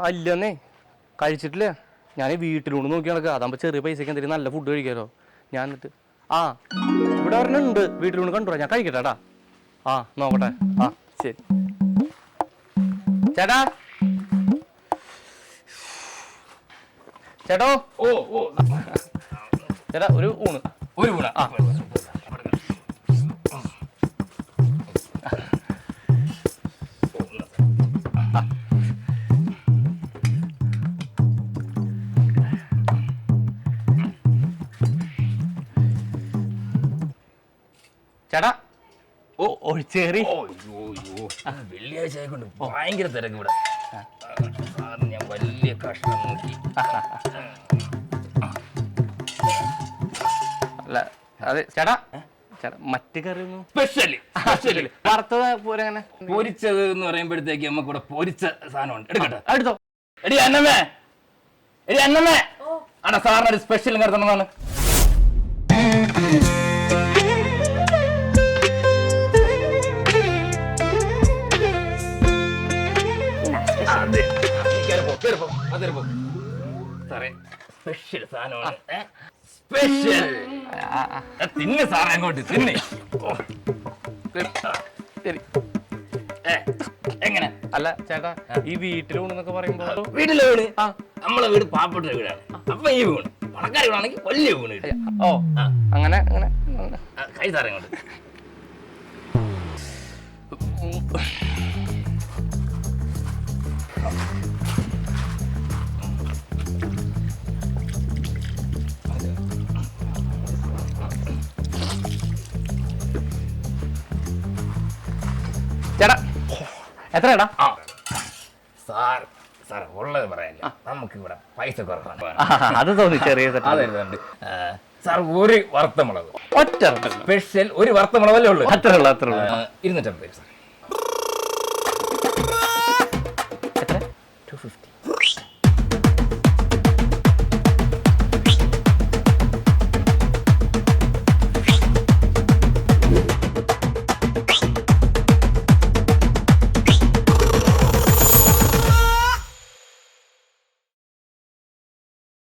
അല്ലെന്നേ കഴിച്ചിട്ടില്ല. ഞാൻ വീട്ടിലൂടെ നോക്കി നടക്കുക. അതാകുമ്പോൾ ചെറിയ പൈസക്ക് എന്തെങ്കിലും നല്ല ഫുഡ് കഴിക്കാമല്ലോ. ഞാൻ എന്നിട്ട് ഇവിടെ ഒരെണ്ണുണ്ട് വീട്ടിലൂടെ കണ്ടുപോരാ. ഞാൻ കഴിക്കട്ടെടാ. നോക്കട്ടെ. ശരി ചേട്ടാ. ചേട്ടോ. ചേട്ടാ ഒരു ഊണ്. ചേട്ടാ ഒഴിച്ചേറി. വെള്ളിയാഴ്ച ആയിക്കൊണ്ട് ഭയങ്കര തിരക്ക് ഇവിടെ. ഞാൻ വലിയ കഷ്ണം നോക്കി. അല്ല അതെ ചേട്ടാ. ചേട്ടാ മറ്റു കറി സ്പെഷ്യല് വറുത്തത് പോലെ അങ്ങനെ പൊരിച്ചത് എന്ന് പറയുമ്പോഴത്തേക്ക് നമുക്ക് ഇവിടെ പൊരിച്ച സാധനമുണ്ട്. എടുക്കട്ടെ. എടുത്തോ. എടി അന്നമ്മേ ആടാ സാറിന് ഒരു സ്പെഷ്യൽ കരുതണമെന്നാണ്. സ്പെഷ്യൽ സാധനമാണ്. സ്പെഷ്യൽ തിന്ന് സാറേ, അങ്ങോട്ട് തിന്ന്. ശരി. എങ്ങനെ? അല്ല ചേട്ടാ ഈ വീട്ടിലൂണെന്നൊക്കെ പറയുമ്പോ വീട്ടിലെ വീണ് നമ്മളെ വീട് പാവപ്പെട്ട വീടാണ്. അപ്പൊ ഈ വീണ് പണക്കാരി വീടാണെങ്കിൽ വലിയ വീണ്. അങ്ങനെ അങ്ങനെ കൈ സാറേ അങ്ങോട്ട്. ചേട്ടാ എത്രയാടാ? സാർ ഉള്ളത് പറയാനില്ല, നമുക്ക് ഇവിടെ പൈസ കുറവാണ്. അത് തോന്നി ചെറിയ സാർ ഒരു വറുത്ത മുളക് ഒറ്റ സ്പെഷ്യൽ ഒരു വറുത്ത മുളകല്ലേ ഉള്ളൂ. അത്രേ ഉള്ളൂ. 250 സാർ.